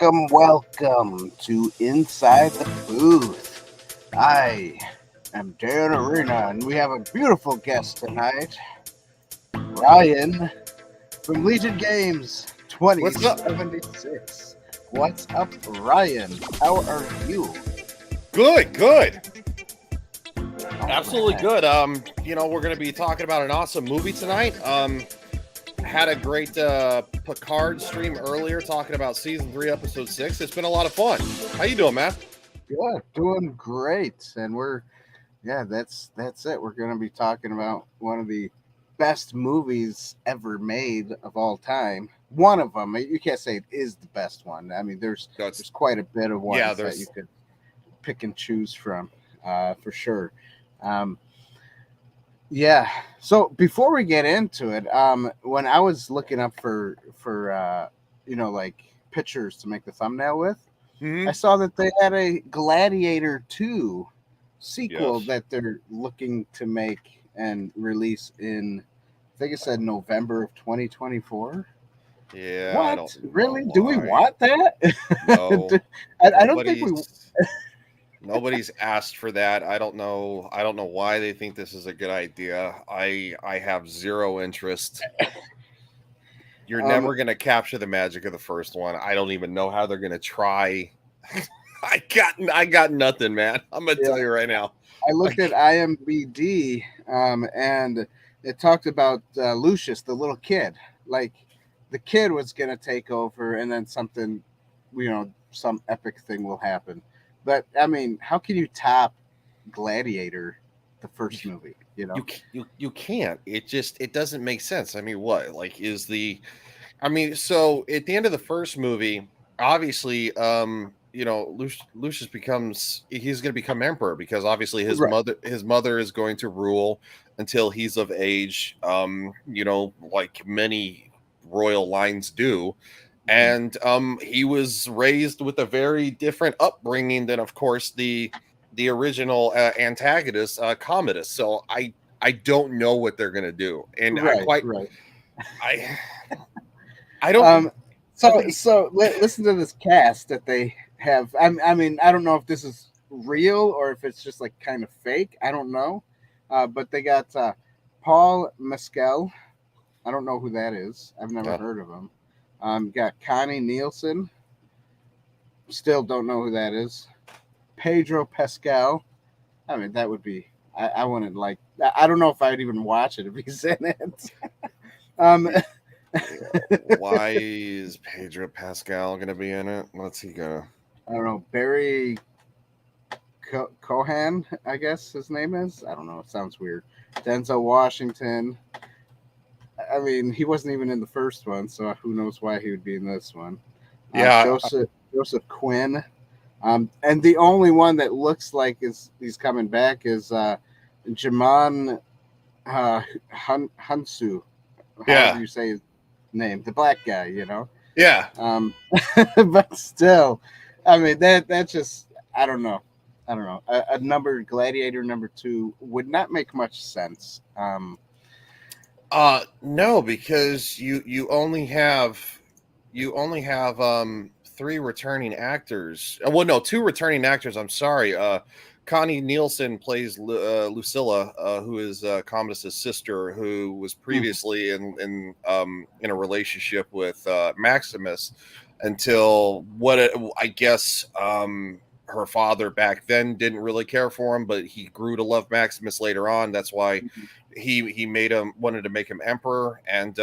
Welcome to Inside the Booth. I am Dan Arena, and we have a beautiful guest tonight, Ryan from Legion Games What's up? 2076. What's up, Ryan? How are you? Good. All Absolutely right. good. We're going to be talking about an awesome movie tonight. Had a great Picard stream earlier talking about season 3, episode 6. It's been a lot of fun. How you doing, man? Yeah, doing great. And that's it. We're going to be talking about one of the best movies ever made of all time. One of them. You can't say it is the best one. I mean, there's quite a bit of ones that you could pick and choose from, for sure. Yeah. So before we get into it, when I was looking up for like pictures to make the thumbnail with, I saw that they had a Gladiator 2 sequel that they're looking to make and release in, I think it said November of 2024. Yeah. What? I don't really? know Do we want that? No. I don't think we. Nobody's asked for that. I don't know why they think this is a good idea. I have zero interest. You're never going to capture the magic of the first one. I don't even know how they're going to try. I got nothing, man. I'm going to tell you right now. I looked at IMDb, and it talked about Lucius, the little kid. Like, the kid was going to take over, and then something, some epic thing will happen. But I mean, how can you top Gladiator, the first movie? You can't. It doesn't make sense. I mean, what so at the end of the first movie, obviously, Lucius he's going to become emperor because obviously his mother is going to rule until he's of age. Like many royal lines do. And he was raised with a very different upbringing than, of course, the original antagonist, Commodus. So I don't know what they're gonna do, and I don't. So listen to this cast that they have. I mean, I don't know if this is real or if it's just like kind of fake. I don't know, but they got Paul Mescal. I don't know who that is. I've never heard of him. Got Connie Nielsen. Still don't know who that is. Pedro Pascal. I mean, that would be. I wouldn't like. I don't know if I'd even watch it if he's in it. Why is Pedro Pascal going to be in it? What's he gonna? I don't know. Barry Cohan, I guess his name is. I don't know. It sounds weird. Denzel Washington. I mean, he wasn't even in the first one, so who knows why he would be in this one. Joseph Quinn. And the only one that looks like he's coming back is Jaman Hunsu. How do you say his name? The black guy, Yeah. But still, I mean, that's just, I don't know. A Gladiator number 2 would not make much sense. No, because you only have 3 returning actors. Well, no, 2 returning actors. I'm sorry. Connie Nielsen plays Lucilla, who is Commodus's sister, who was previously in a relationship with Maximus until her father back then didn't really care for him, but he grew to love Maximus later on. That's why he wanted to make him emperor, and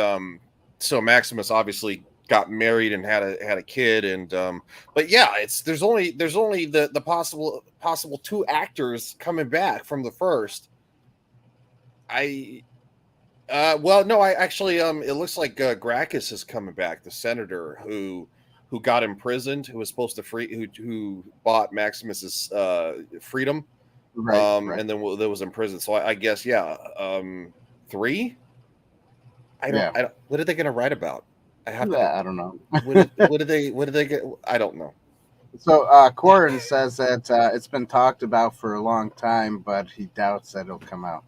so Maximus obviously got married and had a kid, and but yeah, there's only the possible 2 actors coming back from the first. It looks like Gracchus is coming back, the senator who got imprisoned, who was supposed to who bought Maximus's freedom, and then that was imprisoned. So I guess 3. I don't. What are they going to write about? I don't know. What did they get? I don't know. So Corin says that it's been talked about for a long time, but he doubts that it'll come out.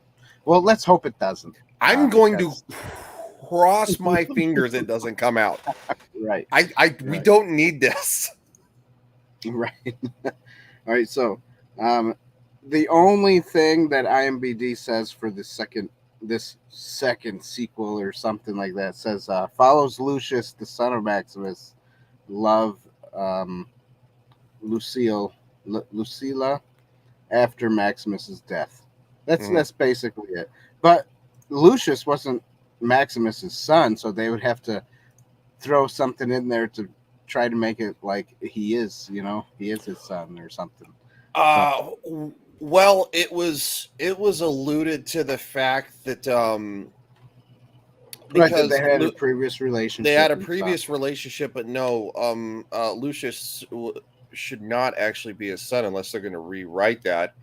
Well, let's hope it doesn't. I'm going to cross my fingers it doesn't come out. Right. We don't need this. Right. All right. So, the only thing that IMBD says for this second sequel or something like that says follows Lucius, the son of Maximus, love Lucilla after Maximus's death. That's basically it. But Lucius wasn't Maximus's son, so they would have to throw something in there to try to make it like he is, he is his son or something. Well, it was alluded to the fact that because they had a previous relationship. They had a previous relationship, but no, Lucius should not actually be his son unless they're going to rewrite that.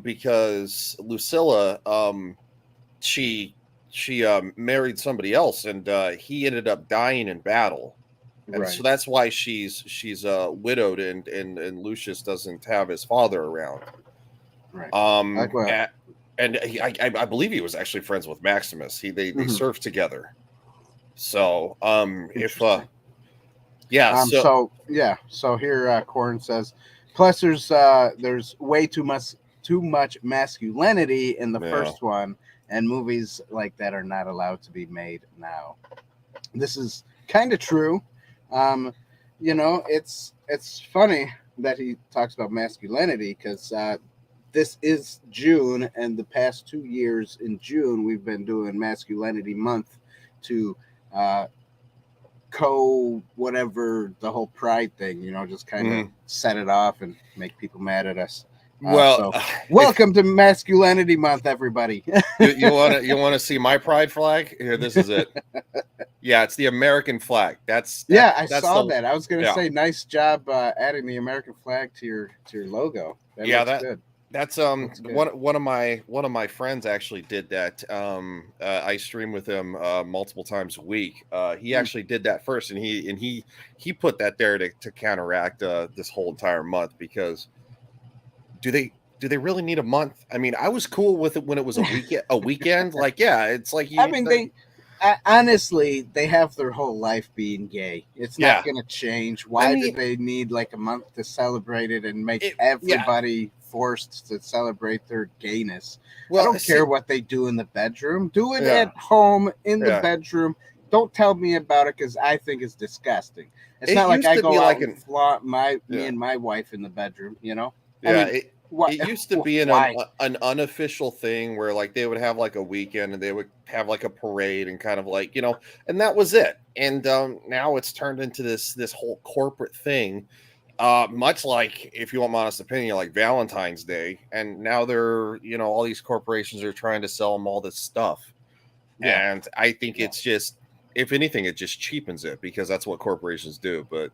Because Lucilla, she married somebody else, and he ended up dying in battle, and so that's why she's widowed, and Lucius doesn't have his father around. Right. I believe he was actually friends with Maximus. They served together. So so here Corn says, plus there's way too much masculinity in the first one, and movies like that are not allowed to be made now. This is kind of true. It's funny that he talks about masculinity because this is June, and the past 2 years in June, we've been doing Masculinity Month to whatever the whole pride thing, just kind of set it off and make people mad at us. Welcome to Masculinity Month, everybody. you want to see my pride flag? Here, this is it. Yeah, it's the American flag. I saw that. I was going to say, nice job adding the American flag to your logo. That's good. That's one of my friends actually did that. I stream with him multiple times a week. He actually did that first, and he put that there to counteract this whole entire month, because do they really need a month? I mean, I was cool with it when it was a weekend. Like, yeah, it's like honestly, they have their whole life being gay. It's not going to change. Why do they need like a month to celebrate it and make everybody forced to celebrate their gayness? Well, I don't care what they do in the bedroom. Do it at home in the bedroom. Don't tell me about it, because I think it's disgusting. It's not like I go out and flaunt me and my wife in the bedroom, Yeah, it used to be an unofficial thing where like they would have like a weekend and they would have like a parade and kind of like, and that was it. And now it's turned into this whole corporate thing. Much like, if you want my honest opinion, like Valentine's Day, and now they're, all these corporations are trying to sell them all this stuff. Yeah. And I think it's just, if anything, it just cheapens it, because that's what corporations do. But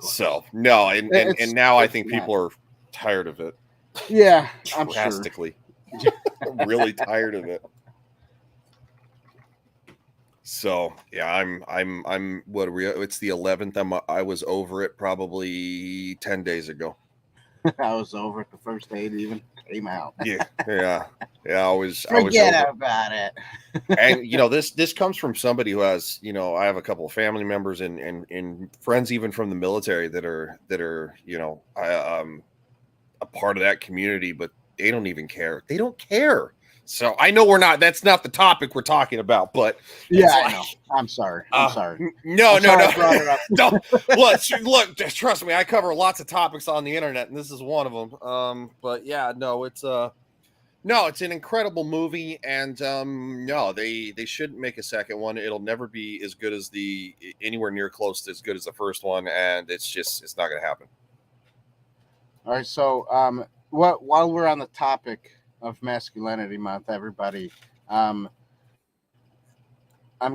so no, and now I think people are tired of it. Yeah, I'm drastically. Sure. I'm really tired of it. So yeah, I'm what are we? It's the 11th. I was over it probably 10 days ago. I was over it the first day it even came out. Yeah. I was Forget about it. And this comes from somebody who has, I have a couple of family members and friends even from the military that are a part of that community, but they don't even care. They don't care. So I know that's not the topic we're talking about, but I know. I'm sorry. No. Don't, look, trust me, I cover lots of topics on the internet, and this is one of them. But yeah, no, it's an incredible movie, and no, they shouldn't make a second one. It'll never be as good as anywhere near close to as good as the first one, and it's not going to happen. All right, so while we're on the topic of Masculinity Month, everybody, I'm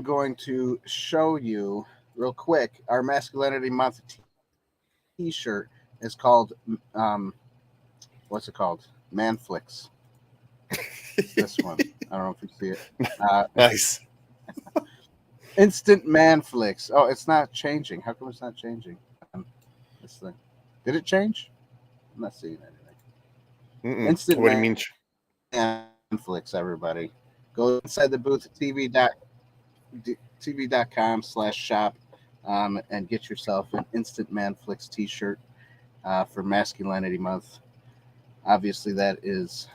going to show you real quick. Our Masculinity Month t-shirt is called what's it called? Manflix. This one. I don't know if you see it. Nice. Instant Manflix. Oh, it's not changing. How come it's not changing? This thing. Did it change? I'm not seeing anything. Instant What do you mean? Manflix, everybody. Go inside the booth TV.com/shop. and get yourself an Instant Manflix t-shirt for Masculinity Month. Obviously, that is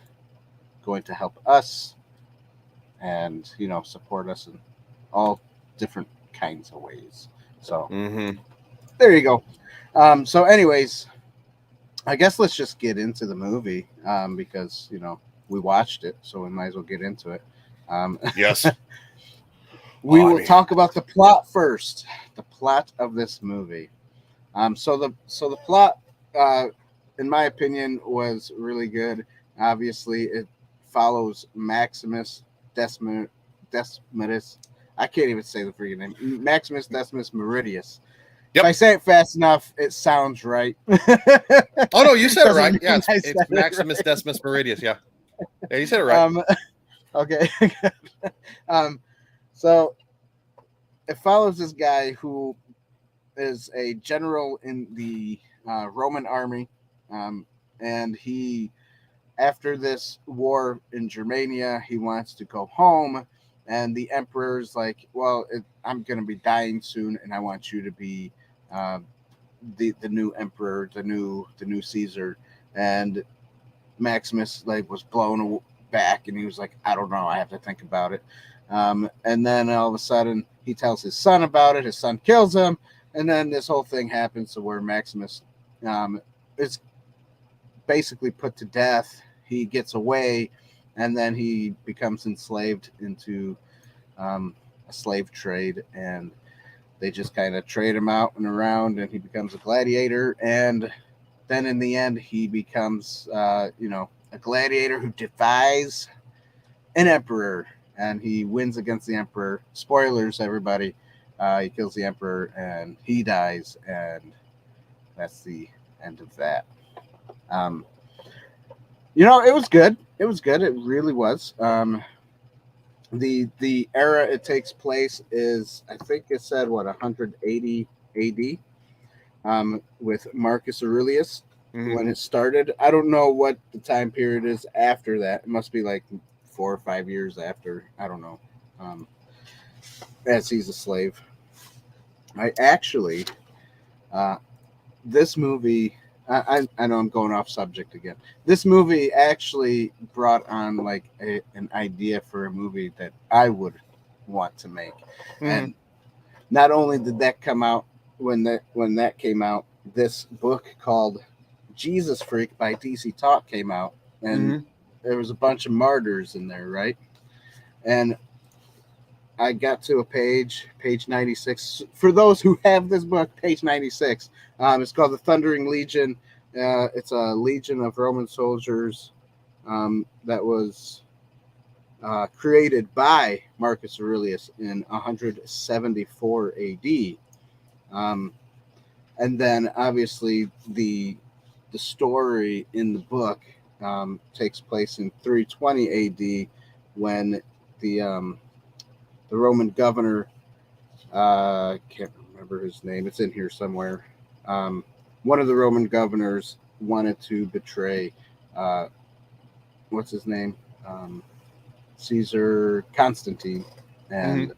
going to help us and, support us in all different kinds of ways. So there you go. So anyways, I guess let's just get into the movie because, we watched it, so we might as well get into it. Yes. We will talk about the plot first. The plot of this movie. So the plot, in my opinion, was really good. Obviously, it follows Maximus Decimus. I can't even say the freaking name. Maximus Decimus Meridius. Yep. If I say it fast enough, it sounds right. Oh no, you said it right. Yeah, it's Maximus Decimus Meridius. Yeah, you said it right. Okay. So it follows this guy who is a general in the Roman army, and he, after this war in Germania, he wants to go home, and the emperor's like, well, I'm going to be dying soon, and I want you to be the new emperor, the new Caesar. And Maximus was blown back, and he was like, I don't know, I have to think about it. And then all of a sudden he tells his son about it. His son kills him, and then this whole thing happens to where Maximus is basically put to death. He gets away, and then he becomes enslaved into a slave trade, and they just kind of trade him out and around, and he becomes a gladiator. And then in the end, he becomes, a gladiator who defies an emperor, and he wins against the emperor. Spoilers, everybody. He kills the emperor, and he dies, and that's the end of that. It was good. It was good. It really was. The era it takes place is, I think it said, 180 AD, with Marcus Aurelius when it started. I don't know what the time period is after that. It must be like 4 or 5 years after. I don't know. As he's a slave. I actually, this movie, I know I'm going off subject again. This movie actually brought on an idea for a movie that I would want to make. And not only did that come out when that came out, this book called Jesus Freak by DC Talk came out, and there was a bunch of martyrs in there, right? And I got to a page 96. For those who have this book, page 96. It's called The Thundering Legion. It's a legion of Roman soldiers that was created by Marcus Aurelius in 174 AD. And then, obviously, the story in the book takes place in 320 AD when the Roman governor, can't remember his name, it's in here somewhere. One of the Roman governors wanted to betray, what's his name? Caesar Constantine. And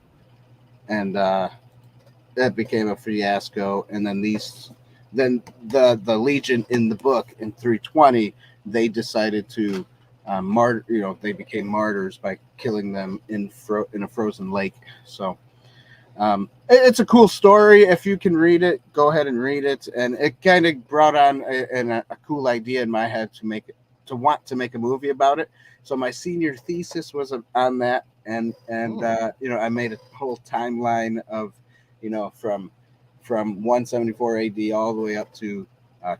that became a fiasco. And then the legion in the book in 320, they decided to they became martyrs by killing them in a frozen lake. So it's a cool story. If you can read it, go ahead and read it. And it kind of brought on a cool idea in my head to want to make a movie about it. So my senior thesis was on that, and I made a whole timeline of from 174 AD all the way up to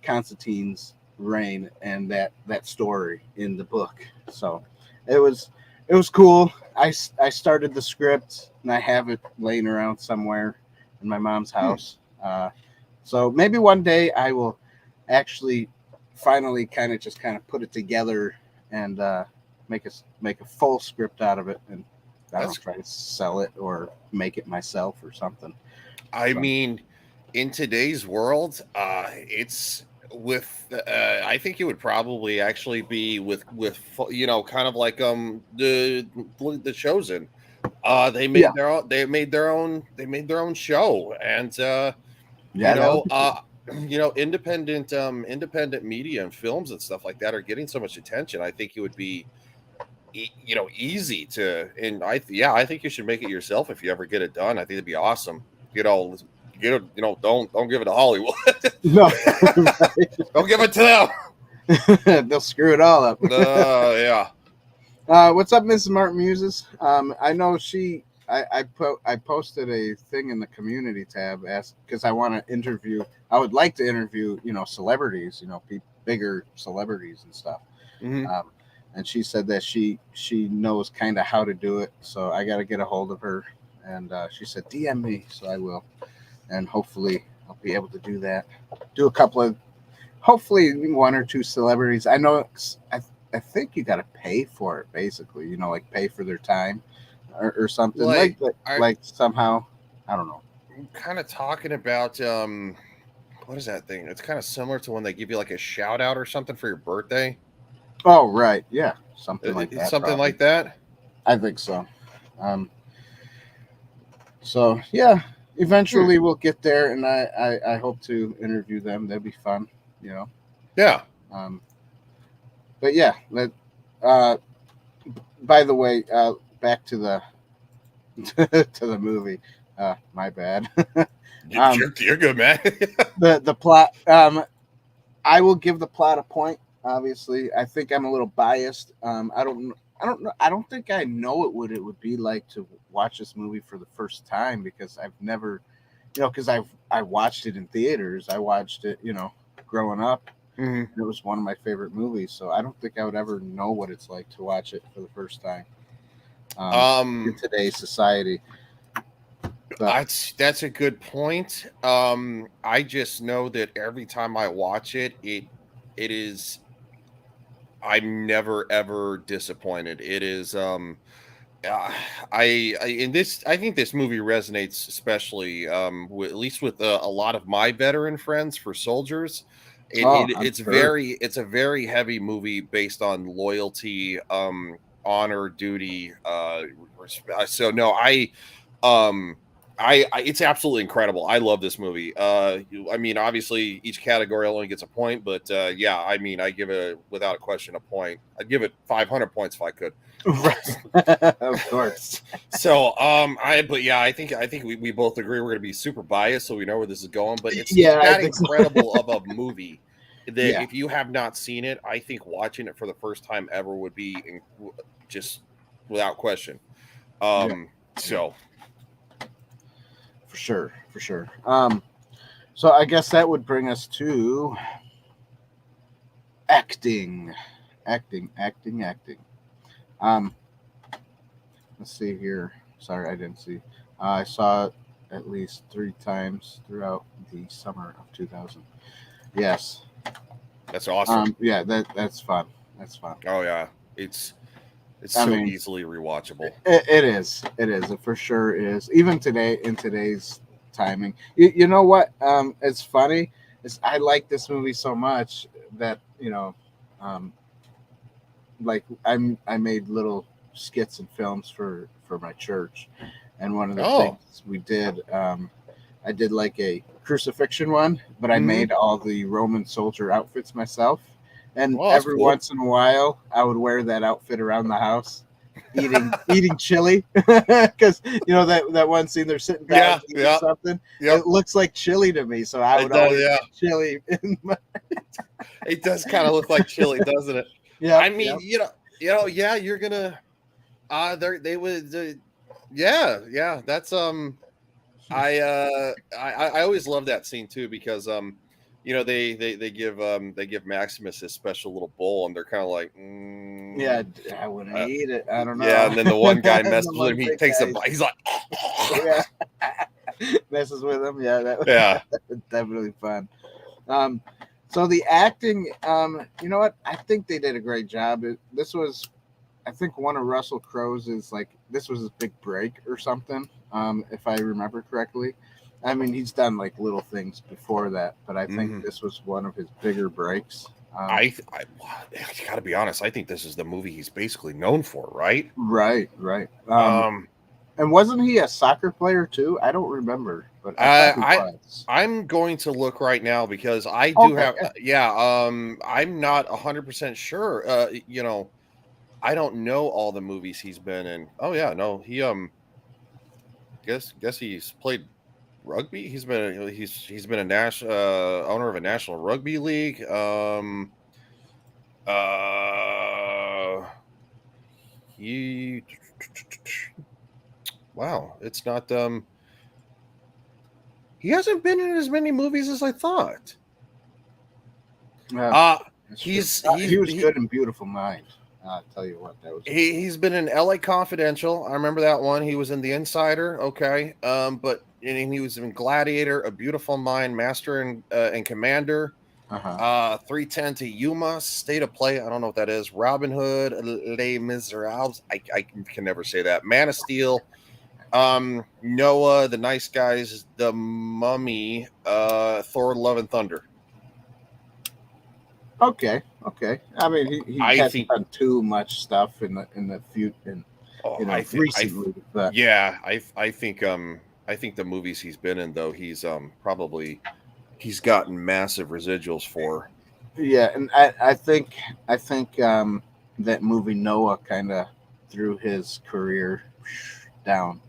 Constantine's reign, and that story in the book. So it was cool. I started the script, and I have it laying around somewhere in my mom's house. So maybe one day I will actually finally kind of put it together and make a full script out of it, and I don't know, try to sell it or make it myself or something. I mean, in today's world, it's with I think it would probably actually be with kind of like the Chosen. They made their own. They made their own. They made their own show, and you know, independent media and films and stuff like that are getting so much attention. I think it would be, easy to. And I think you should make it yourself if you ever get it done. I think it'd be awesome. Don't give it to Hollywood. No, don't give it to them. They'll screw it all up. Yeah. What's up, Mrs. Martin Muses? I know I posted a thing in the community tab because I want to interview. I would like to interview, celebrities, bigger celebrities and stuff. Mm-hmm. And she said that she knows kind of how to do it. So I got to get a hold of her. And she said, DM me. So I will. And hopefully I'll be able to do that. Do a couple of, hopefully one or two celebrities. I know I think you got to pay for it, basically, like pay for their time or something like somehow. I don't know. I'm kind of talking about, what is that thing? It's kind of similar to when they give you like a shout out or something for your birthday. Oh, right. Yeah. Something like that. Something probably. Like that. I think so. So yeah, eventually we'll get there, and I hope to interview them. That'd be fun, Yeah. But yeah, by the way, back to the to the movie. My bad. You're good, man. the plot. I will give the plot a point. Obviously, I think I'm a little biased. I don't know. I don't think I know what it would be like to watch this movie for the first time, because I've never, because I watched it in theaters. I watched it, growing up. Mm-hmm. It was one of my favorite movies, so I don't think I would ever know what it's like to watch it for the first time in today's society. That's a good point. I just know that every time I watch it, I'm never ever disappointed. It is I think this movie resonates especially at least with a lot of my veteran friends for soldiers. It's a very heavy movie based on loyalty, honor, duty, so no, it's absolutely incredible. I love this movie. Obviously each category only gets a point, but I give it without a question a point. I'd give it 500 points if I could. Of course. So, I think we both agree we're going to be super biased, so we know where this is going. But it's that incredible of a movie that if you have not seen it, I think watching it for the first time ever would be just without question. So. For sure. So I guess that would bring us to acting. Let's see here. Sorry, I didn't see. I saw it at least 3 times throughout the summer of 2000. Yes. That's awesome. That's fun. That's fun. Oh yeah, it's so easily rewatchable. It is. It for sure is. Even today, in today's timing. You know what? It's funny. I like this movie so much that I made little skits and films for my church, and one of the things we did, I did like a crucifixion one, but I made all the Roman soldier outfits myself. And every once in a while, I would wear that outfit around the house, eating chili, because that one scene they're sitting down eating something. Yep. It looks like chili to me, so I would always eat chili. It does kind of look like chili, doesn't it? Yeah. I mean, you're gonna. They would. Yeah. That's I always love that scene too, because they give Maximus his special little bowl, and they're kind of like, I wouldn't eat it. I don't know. Yeah, and then the one guy messes with him. He takes a bite. He's like, messes with him. Yeah, that's definitely fun. So the acting, you know what? I think they did a great job. This was, I think, one of Russell Crowe's this was his big break or something, if I remember correctly. I mean, he's done like little things before that, but I think this was one of his bigger breaks. I gotta be honest. I think this is the movie he's basically known for, right? Right. And wasn't he a soccer player too? I don't remember, but I thought he was. I'm going to look right now because I do Okay. have I'm not 100% sure. I don't know all the movies he's been in. Oh yeah, no, he guess he's played rugby. He's been a national owner of a national rugby league. Uh he wow, it's not he hasn't been in as many movies as I thought. Yeah, He's he was good in Beautiful Mind. I'll tell you what, that was. He's been in LA Confidential. I remember that one. He was in The Insider. Okay. And he was in Gladiator, A Beautiful Mind, Master and Commander. 310 to Yuma, State of Play. I don't know what that is. Robin Hood, Les Miserables. I can never say that. Man of Steel. Noah, The Nice Guys, The Mummy, Thor, Love and Thunder. Okay. I mean, he hasn't done too much stuff in the future, recently. But yeah, I think the movies he's been in though he's gotten massive residuals for. Yeah, and I think that movie Noah kind of threw his career down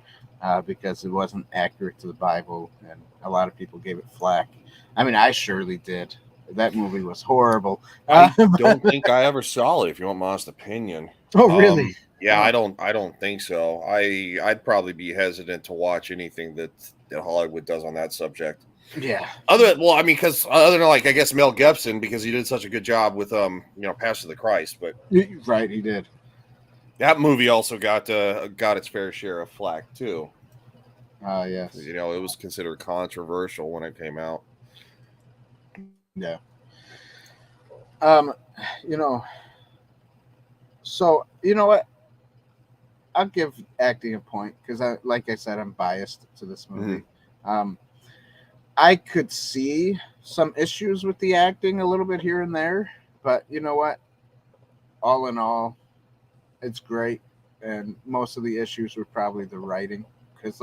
because it wasn't accurate to the Bible, and a lot of people gave it flack. I mean, I surely did. That movie was horrible. I don't think I ever saw it. If you want my honest opinion. Oh, really? Yeah, I don't think so. I'd probably be hesitant to watch anything that Hollywood does on that subject. Yeah. Because other than like I guess Mel Gibson, because he did such a good job with Passion of the Christ, but right, he did. That movie also got its fair share of flack too. Yes. It was considered controversial when it came out. Yeah. So you know what? I'll give acting a point because like I said, I'm biased to this movie. Mm-hmm. I could see some issues with the acting a little bit here and there, but you know what? All in all, it's great. And most of the issues were probably the writing because,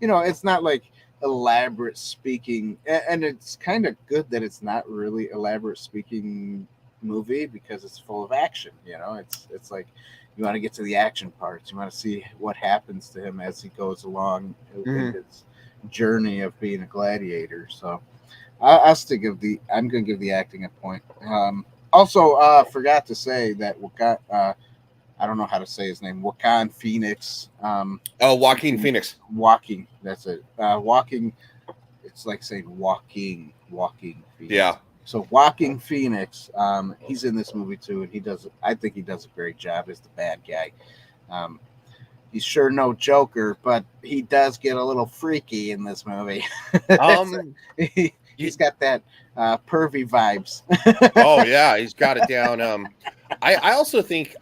it's not like elaborate speaking, and it's kind of good that it's not really elaborate speaking movie because it's full of action. It's like you want to get to the action parts. You want to see what happens to him as he goes along in his journey of being a gladiator. So I'm going to give the acting a point. Also, forgot to say that I don't know how to say his name. Joaquin Phoenix. Joaquin Phoenix. Walking. That's it. Walking. It's like saying walking Phoenix. Yeah. So Joaquin Phoenix. He's in this movie too, and I think he does a great job as the bad guy. He's sure no Joker, but he does get a little freaky in this movie. He's got that pervy vibes. Oh yeah, he's got it down. I also think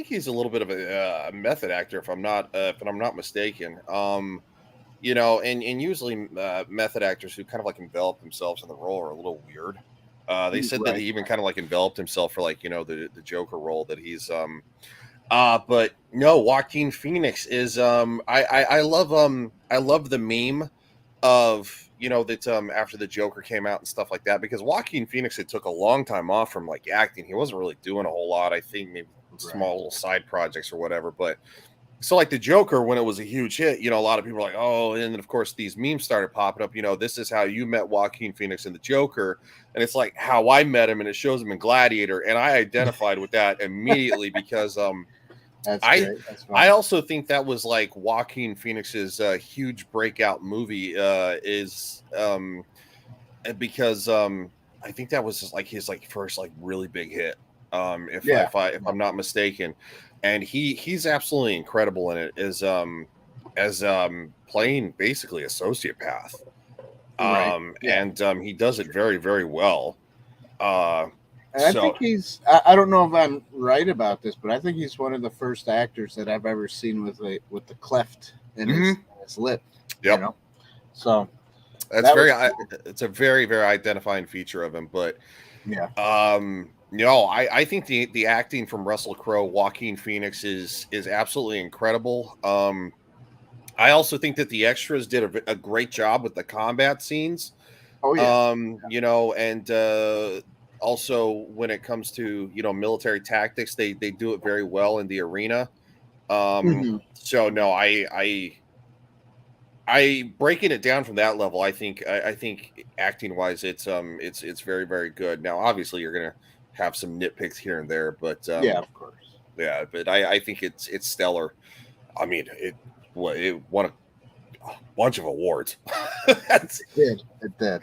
he's a little bit of a method actor if I'm not mistaken. And usually method actors who kind of like envelop themselves in the role are a little weird. They said that he even kind of like enveloped himself for the Joker role that he's but no, Joaquin Phoenix is I love the meme of that after the Joker came out and stuff like that, because Joaquin Phoenix had took a long time off from like acting. He wasn't really doing a whole lot. I think maybe small little side projects or whatever. But so like the Joker, when it was a huge hit, a lot of people were like, oh, and then of course these memes started popping up. This is how you met Joaquin Phoenix in the Joker, and it's like how I met him, and it shows him in Gladiator, and I identified with that immediately because I also think that was like Joaquin Phoenix's huge breakout movie because I think that was just like his first really big hit if I'm not mistaken, and he's absolutely incredible in it as playing basically a sociopath, and he does it very, very well. I think I don't know if I'm right about this, but I think he's one of the first actors that I've ever seen with the cleft in his lip. Yep. So that's it's a very, very identifying feature of him. But yeah. I think the acting from Russell Crowe, Joaquin Phoenix is absolutely incredible. I also think that the extras did a great job with the combat scenes. Oh yeah. And also when it comes to military tactics, they do it very well in the arena. Mhm. So no, I breaking it down from that level, I think acting wise, it's very very good. Now, obviously, you're gonna have some nitpicks here and there, but Yeah, of course. yeah, but I think it's stellar. I mean, it won a bunch of awards. That's It did.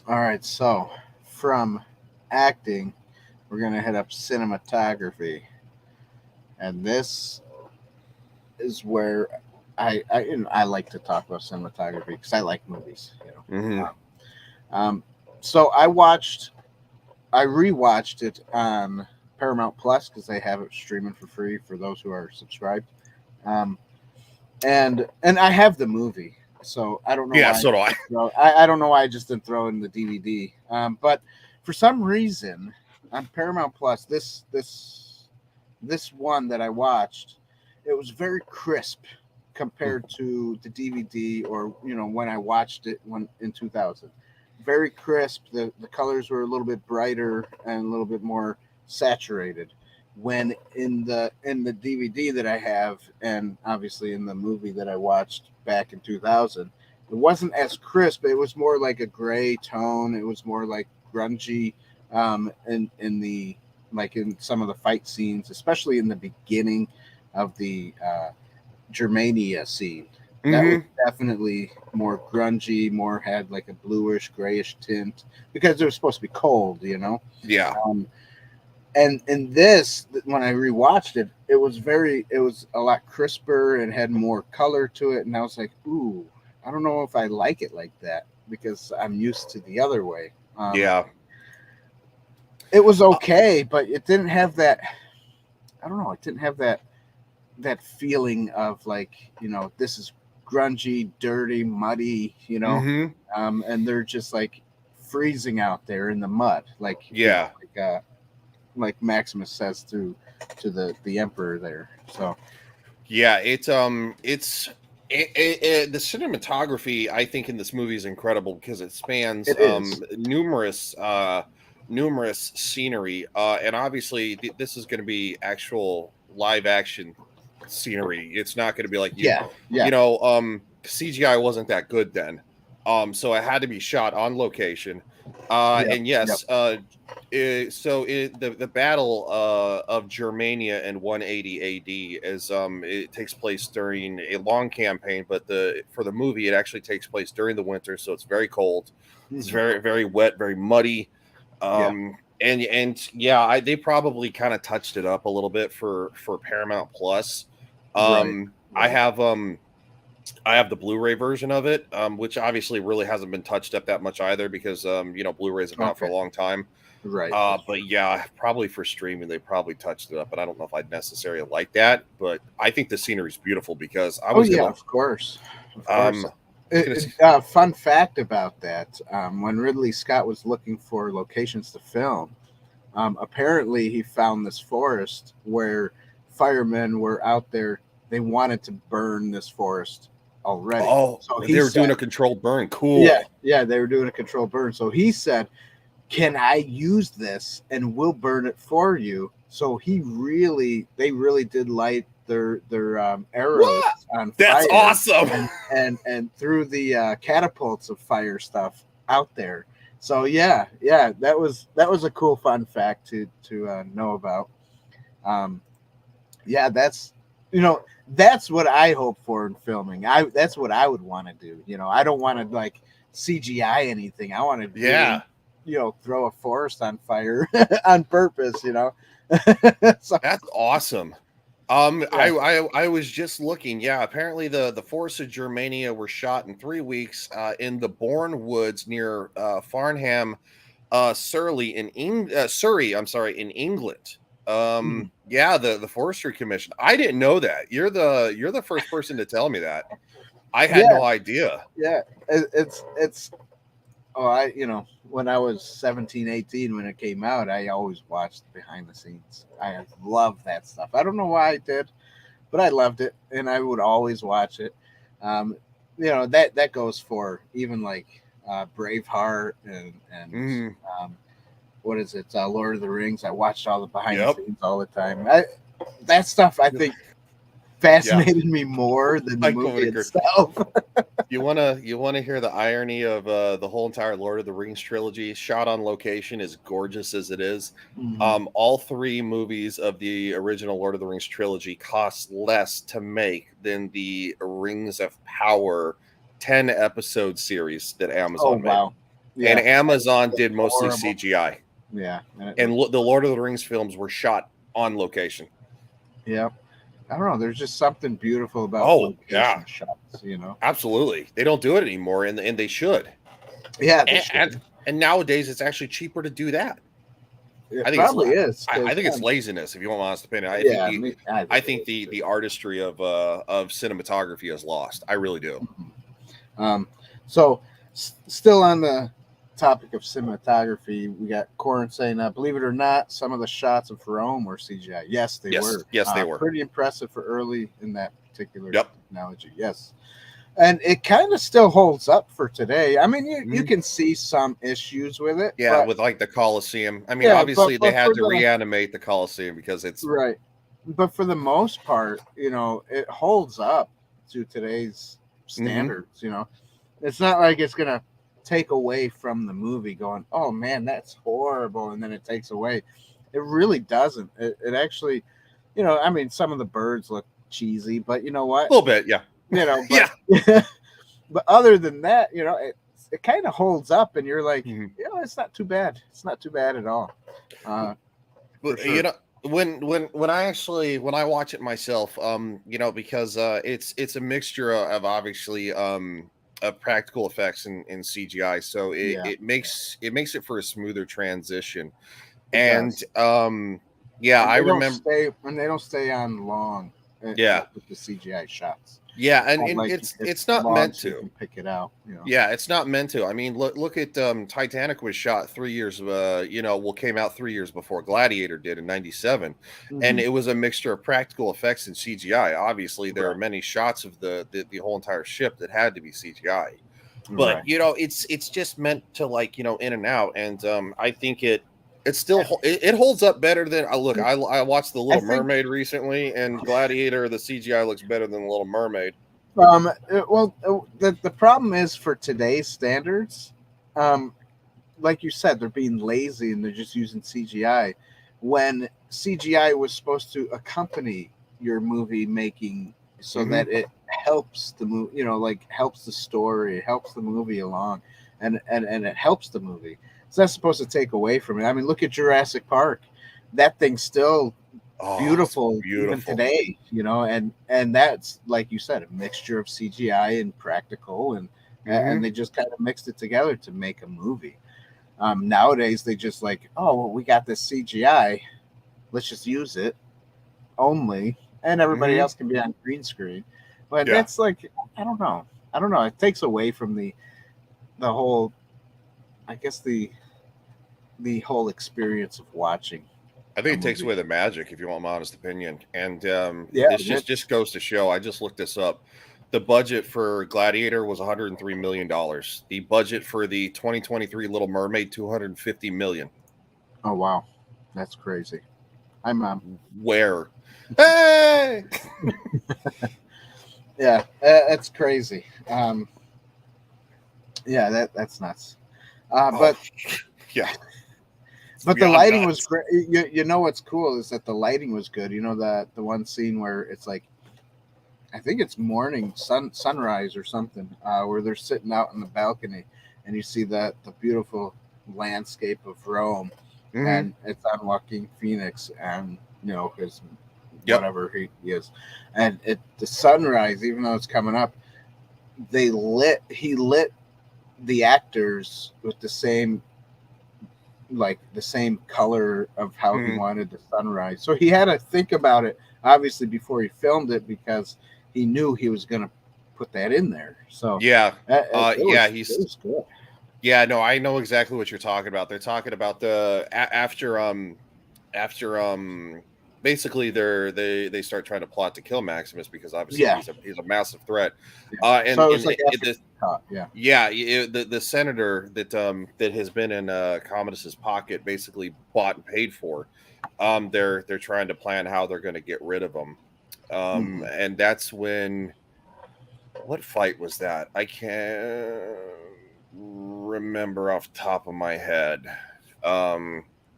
All right, so from acting, we're gonna hit up cinematography, and this is where I like to talk about cinematography because I like movies. Mhm. Um, so I rewatched it on Paramount Plus because they have it streaming for free for those who are subscribed. Um, and I have the movie, so I don't know Yeah, why. so do I. I don't know why I just didn't throw in the DVD. But for some reason on Paramount Plus, this one that I watched, it was very crisp compared to the DVD or when I watched it when in 2000. Very crisp. The colors were a little bit brighter and a little bit more saturated. When in the DVD that I have, and obviously in the movie that I watched back in 2000, it wasn't as crisp. It was more like a gray tone. It was more like grungy, in the like in some of the fight scenes, especially in the beginning of the Germania scene. That was Mhm. definitely more grungy, more had like a bluish, grayish tint because it was supposed to be cold. Yeah. Um, and in this, when I rewatched it, it was a lot crisper and had more color to it, and I was like, ooh, I don't know if I like it like that because I'm used to the other way. Yeah. It was okay, but it didn't have that. I don't know. It didn't have that feeling of like this is grungy, dirty, muddy, Mhm. and they're just like freezing out there in the mud, like Yeah. like Maximus says to the emperor there. So Yeah, the cinematography I think in this movie is incredible because it spans it is. numerous scenery, and obviously this is going to be actual live action scenery. It's not going to be like Yeah, yeah, CGI wasn't that good then, so it had to be shot on location. yep, And yep. yes, the battle of Germania in 180 AD is it takes place during a long campaign, but the for the movie it actually takes place during the winter, so it's very cold. It's Mhm. very very wet, very muddy. Yeah, And yeah, they probably kind of touched it up a little bit for Paramount Plus. right, Um, I right. have um I have the Blu-ray version of it, which obviously really hasn't been touched up that much either because Blu-rays have been out for Okay, a long time. right. That's true. But yeah, probably for streaming they probably touched it up, but I don't know if I'd necessarily like that. But I think the scenery is beautiful because Oh yeah, of course, of course. I was gonna say, Fun fact about that: when Ridley Scott was looking for locations to film, apparently he found this forest where firemen were out there. They wanted to burn this forest already. oh, So he they were doing said, a controlled burn. yeah, Cool. yeah, they were doing a controlled burn. So he said, can I use this and we'll burn it for you? So they really did light their arrows What? on That's fire awesome. and threw the catapults of fire stuff out there. So yeah, that was a cool fun fact to know about. Um, yeah, that's what I hope for in filming. That's what I would want to do. I don't want to like CGI anything. I want to really Yeah. throw a forest on fire on purpose. So That's awesome. yeah. I was just looking. Yeah, apparently the forests of Germania were shot in 3 weeks in the Bourne Woods near Farnham, Surrey. I'm sorry, in England. Mhm. Yeah, the Forestry Commission. I didn't know that. You're the first person to tell me that. I had Yeah, no idea. yeah. It's oh, when I was 17, 18, when it came out, I always watched behind the scenes. I love that stuff. I don't know why I did. but I loved it, and I would always watch it. Um, that goes for even like Braveheart and Mm, what is it, Lord of the Rings. I watched all the behind the yep. scenes all the time. That stuff I think Yeah. fascinated me more than the I would movie agree. itself. You wanna hear the irony of the whole entire Lord of the Rings trilogy? Shot on location, as gorgeous as it is. Mhm. All three movies of the original Lord of the Rings trilogy cost less to make than the Rings of Power 10 episode series that Oh Amazon made. wow, And yeah, Amazon it's did mostly horrible. CGI. Yeah, and it And looks the Lord of the Rings films were shot on location. yeah. I don't know. There's just something beautiful about Oh, location yeah, shots. absolutely. They don't do it anymore, and they should. Yeah, they And, should. and and nowadays it's actually cheaper to do that. It I think probably is I because think it's laziness, if you want my honest opinion. yeah, I I think it think is too. the artistry of cinematography is lost. I really do. Mhm. So still on the topic of cinematography, we got Corin saying, believe it or not, some of the shots of Rome were CGI. Yes, they were. Yes, they were. Pretty impressive for early in that particular Yep. technology. Yes. And it kind of still holds up for today. I mean, you Mhm. can see some issues with it, Yeah, but with like the Coliseum. I mean, yeah, obviously they but had for to the reanimate the Coliseum because it's right, but for the most part, it holds up to today's hmm standards. It's not like it's gonna take away from the movie. Going, oh man, that's horrible, and then it takes away. It really doesn't. It actually, I mean, some of the birds look cheesy, but you know a what? little bit, yeah. But Yeah. but other than that, it kind of holds up, and you're like, Mhm. it's not too bad. It's not too bad at all, for But sure. when I actually when I watch it myself, because it's a mixture of obviously of practical effects and CGI, so Yeah, it makes it for a smoother transition. it And does. yeah, And I remember. they don't stay on long Yeah, with the CGI shots. yeah, It's not and like it's it's not long meant so you to. can pick it out. Yeah, it's not meant to. I mean, look at Titanic was shot 3 years. Came out 3 years before Gladiator did in '97, and Hmm. it was a mixture of practical effects and CGI. Obviously, there are Right, many shots of the whole entire ship that had to be CGI, but right. it's just meant to, like, in and out. And I think it holds up better than look. I watched The I Little think Mermaid recently, and Gladiator, the CGI looks better than The Little Mermaid. the problem is for today's standards, um, like you said, they're being lazy and they're just using CGI when CGI was supposed to accompany your movie making so Hmm that it helps the movie, like helps the story, it helps the movie along, and it helps the movie. It's not supposed to take away from it. I mean, look at Jurassic Park. That thing's still Oh, it's beautiful even beautiful. today, and that's like you said, a mixture of CGI and practical, and Hmm they just kind of mixed it together to make a movie. Nowadays, they just like, oh, well, we got this CGI. Let's just use it only, and everybody hmm else can be on green screen. But Yeah, that's like, I don't know. I don't know. It takes away from the whole, I guess the whole experience of watching I a think it takes movie. away the magic, if you want my honest opinion. And Yeah, this just goes to show. I just looked this up. The budget for Gladiator was 103 million dollars. The budget for the 2023 Little Mermaid 250 million. oh wow, that's crazy. I'm Where? Hey! yeah, that's crazy. Yeah, that's nuts. Uh, Oh, but yeah, it's But the beyond lighting was nuts. great. You know what's cool is that the lighting was good. You know the one scene where it's like I think it's morning sunrise or something, where they're sitting out on the balcony and you see the beautiful landscape of Rome, Hmm and it's on Joaquin Phoenix and his Yep. whatever he is, and the sunrise, even though it's coming up, he lit the actors with the same color of how he hmm wanted the sunrise. So he had to think about it obviously before he filmed it because he knew he was going to put that in there. So Yeah. it Yeah. it was good. Yeah. No, I know exactly what you're talking about. They're talking about after basically they start trying to plot to kill Maximus because obviously Yeah. he's a massive threat. Yeah. And So it was like after this, yeah. yeah, the senator that has been in Commodus's pocket basically bought and paid for. They're trying to plan how they're going to get rid of him. And that's when, what fight was that? I can't remember off the top of my head.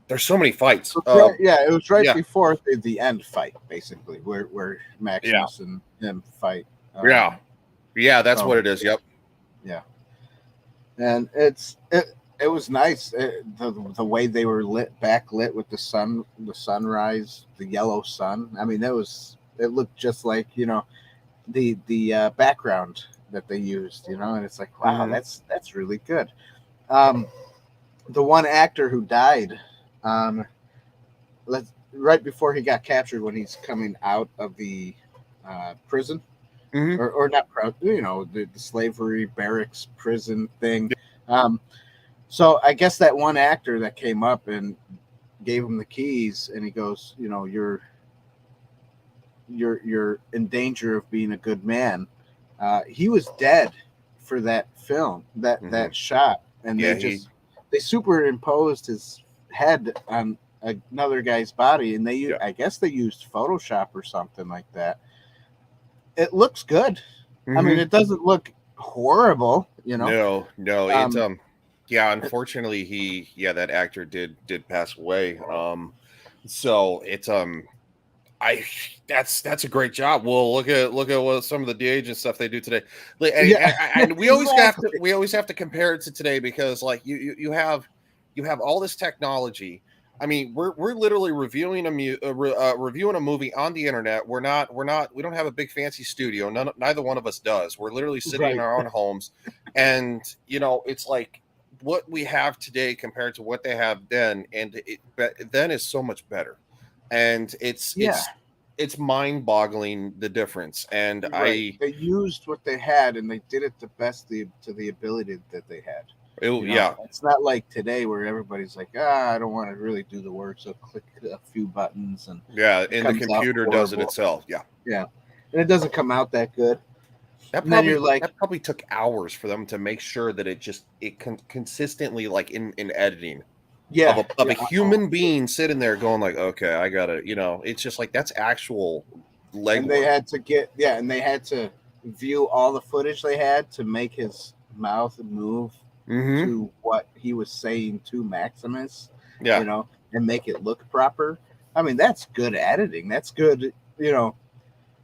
There's so many fights. It was right yeah. before the end fight, basically, where Maximus and him fight. Yeah, that's what it is. Yep. Yeah, and it was nice the way they were backlit with the sunrise, the yellow sun. I mean, it looked just like the background that they used, and it's like, wow, that's really good. The one actor who died, right before he got captured, when he's coming out of the prison, or not, the slavery barracks prison thing. So I guess that one actor that came up and gave him the keys, and he goes, you're in danger of being a good man. He was dead for that film, that shot, and they superimposed his head on another guy's body, and I guess they used Photoshop or something like that. It looks good. I mean, it doesn't look horrible, No, it's yeah, unfortunately that actor did pass away. So it's that's a great job. Well, look at what some of the de-aging stuff they do today. And we always have to compare it to today, because like you have all this technology. I mean, we're literally reviewing a movie on the internet. We don't have a big fancy studio. Neither one of us does. We're literally sitting in our own homes, and it's like what we have today compared to what they have then, and then is so much better. And it's mind-boggling, the difference. And they used what they had, and they did it the best to the ability that they had. It's not like today where everybody's like, I don't want to really do the work, so click a few buttons and and the computer does it itself. And it doesn't come out that good. That probably took hours for them to make sure that it consistently, like in editing, of a human being sitting there going like, okay, I gotta, it's just like, that's actual legwork. And they had to view all the footage they had to make his mouth move to what he was saying to Maximus, and make it look proper. I mean, that's good editing. That's good,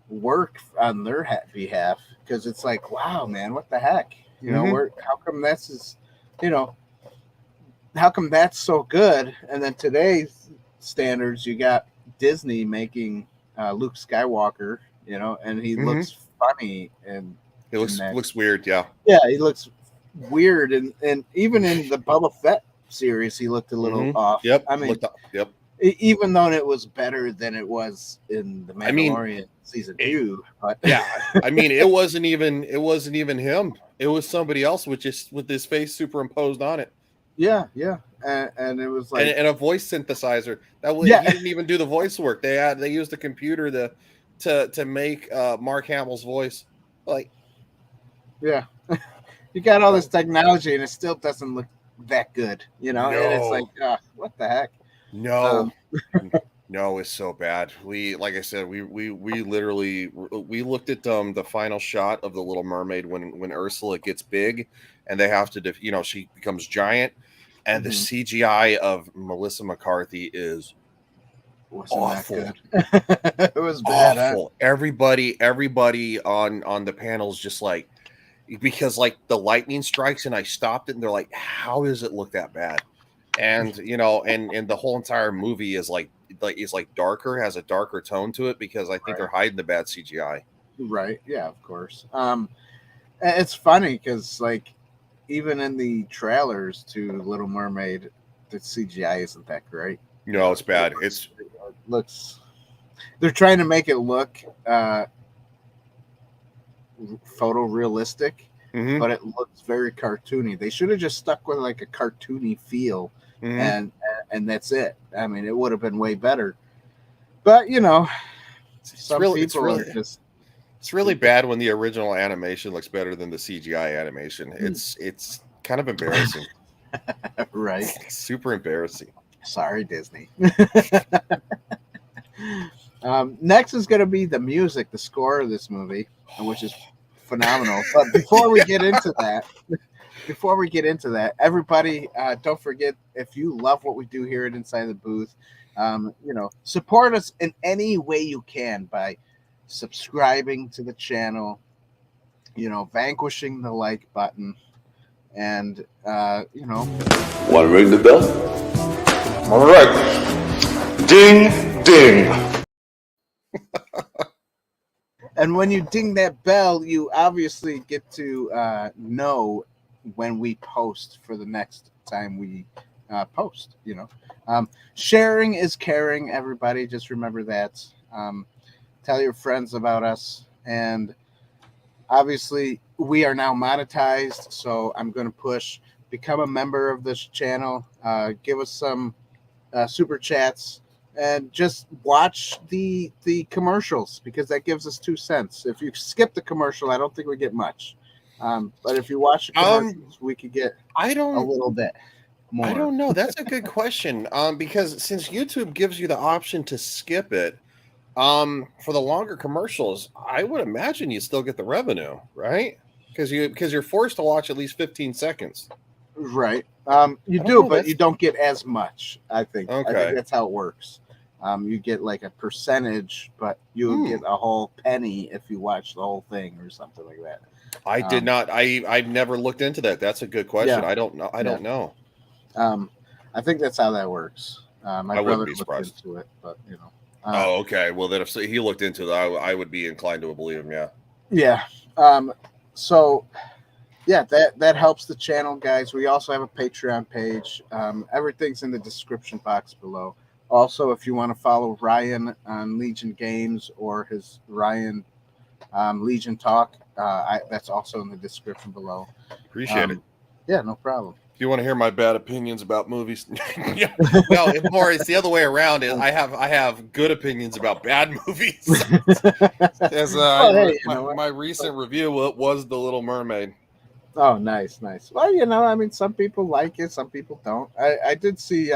work on their behalf, because it's like, wow, man, what the heck? How come how come that's so good? And then today's standards, you got Disney making Luke Skywalker, and he looks funny, and he looks weird. Yeah, he looks weird, and even in the Boba Fett series, he looked a little off. Yep. I mean, yep. Even though it was better than it was in the Mandalorian season 2, but I mean, it wasn't even him. It was somebody else with his face superimposed on it. Yeah, and it was like and a voice synthesizer. He didn't even do the voice work. They used the computer to make Mark Hamill's voice. Like, you got all this technology, and it still doesn't look that good, And it's like, what the heck? No, no, it's so bad. Like I said, we literally looked at the final shot of the Little Mermaid when Ursula gets big, and they have to, she becomes giant, and the CGI of Melissa McCarthy is awful. It was bad. Awful. Huh? Everybody on the panels just like, because like the lightning strikes, and I stopped it, and they're like, how does it look that bad? And and the whole entire movie is like darker, has a darker tone to it, because I think they're hiding the bad CGI. Right. Yeah, of course. It's funny because like even in the trailers to Little Mermaid, the CGI isn't that great. No, it's bad. It looks. They're trying to make it look photorealistic, but it looks very cartoony. They should have just stuck with like a cartoony feel, and that's it. I mean, it would have been way better. But you know, It's some really, people are just it's really bad when the original animation looks better than the CGI animation. It's kind of embarrassing. right. Super embarrassing. Sorry, Disney. Next is going to be the music, the score of this movie, which is phenomenal. But before we get into that, everybody, don't forget, if you love what we do here at Inside the Booth, support us in any way you can by subscribing to the channel, vanquishing the like button, and Want to ring the bell? All right. Ding, ding. And when you ding that bell, you obviously get to know when we post for the next time we post. Sharing is caring. Everybody, just remember that. Tell your friends about us, and obviously we are now monetized. So I'm going to push become a member of this channel. Give us some super chats. And just watch the commercials because that gives us 2 cents. If you skip the commercial, I don't think we get much. But if you watch the commercials, we could get a little bit more. I don't know. That's a good question. Because since YouTube gives you the option to skip it, for the longer commercials, I would imagine you still get the revenue, right? Because you're forced to watch at least 15 seconds. Right. You do, but you don't get as much. I think. Okay. I think that's how it works. You get like a percentage, but you get a whole penny if you watch the whole thing or something like that. I did not. I've never looked into that. That's a good question. Yeah. I don't know. I don't know. I think that's how that works. My brother looked into it, but oh, okay. Well, then if he looked into that, I would be inclined to believe him. Yeah. Yeah. So. Yeah, that helps the channel, guys. We also have a Patreon page. Everything's in the description box below. Also, if you want to follow Ryan on Legion Games or his Ryan Legion Talk, that's also in the description below. Appreciate it. Yeah, no problem. If you want to hear my bad opinions about movies, no, it's the other way around. I have good opinions about bad movies. As my recent review was The Little Mermaid. Oh, nice. Well, some people like it, some people don't. I did see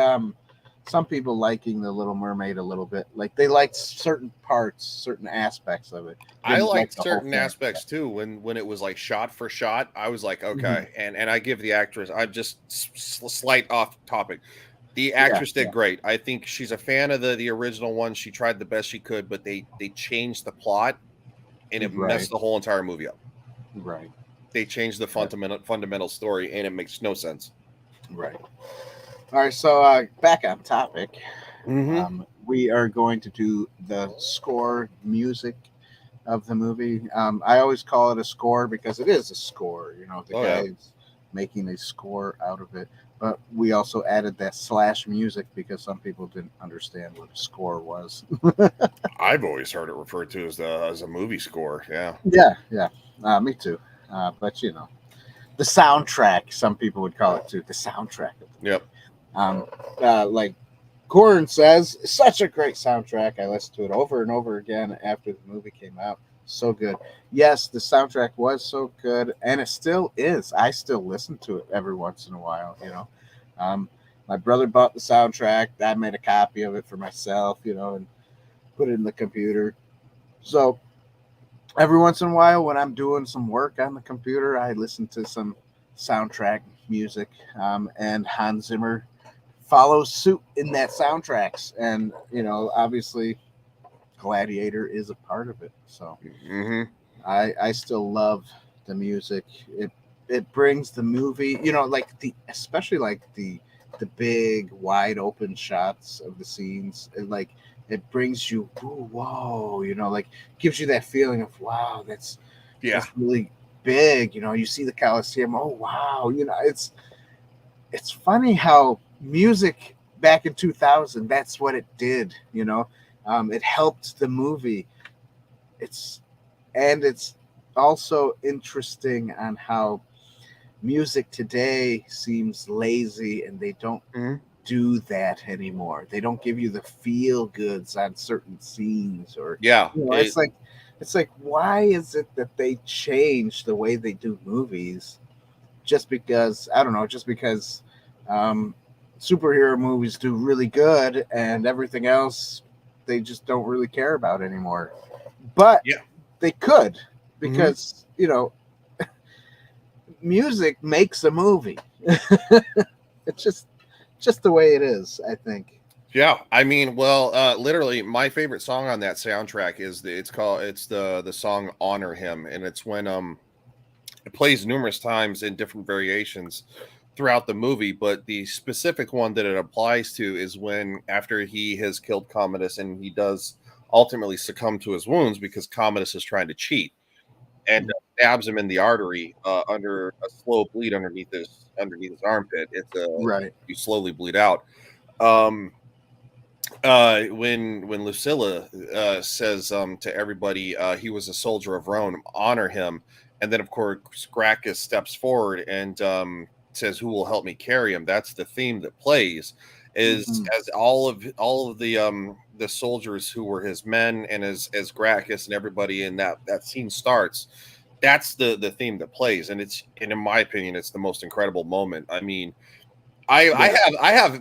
some people liking The Little Mermaid a little bit. Like they liked certain parts, certain aspects of it. I liked certain aspects too. When it was like shot for shot, I was like, okay. And I give the actress. I'm just slight off topic. The actress did great. I think she's a fan of the original one. She tried the best she could, but they changed the plot, and it messed the whole entire movie up. Right. They changed the fundamental story, and it makes no sense. Right. All right. So back on topic, we are going to do the score music of the movie. I always call it a score because it is a score. The guy is making a score out of it. But we also added that / music because some people didn't understand what a score was. I've always heard it referred to as a movie score. Yeah. Yeah. Me too. But the soundtrack, some people would call it too, the soundtrack. Yep. Like Corin says, it's such a great soundtrack. I listened to it over and over again after the movie came out. So good. Yes, the soundtrack was so good, and it still is. I still listen to it every once in a while. My brother bought the soundtrack. I made a copy of it for myself, and put it in the computer. So every once in a while, when I'm doing some work on the computer, I listen to some soundtrack music, and Hans Zimmer follows suit in that soundtracks. And, obviously Gladiator is a part of it. So I still love the music. It brings the movie, especially like the big wide open shots of the scenes. It brings you, ooh, whoa, gives you that feeling of, wow, that's really big. You see the Coliseum. Oh, wow. It's funny how music back in 2000, that's what it did. It helped the movie. It's also interesting on how music today seems lazy and they don't do that anymore. They don't give you the feel goods on certain scenes, or Yeah, it's like why is it that they change the way they do movies just because superhero movies do really good and everything else they just don't really care about anymore. But yeah, they could, because music makes a movie. It's just the way it is, I think. yeah. I mean, well, literally, my favorite song on that soundtrack is the song "Honor Him," and it's when it plays numerous times in different variations throughout the movie, but the specific one that it applies to is when, after he has killed Commodus and he does ultimately succumb to his wounds because Commodus is trying to cheat, and stabs him in the artery under a slow bleed underneath his armpit. Right. You slowly bleed out. When Lucilla says to everybody, he was a soldier of Rome, honor him, and then of course Gracchus steps forward and says, "Who will help me carry him?" That's the theme that plays, is as all of the soldiers who were his men, and as Gracchus and everybody in that scene starts. That's the theme that plays, and in my opinion, it's the most incredible moment. I mean, I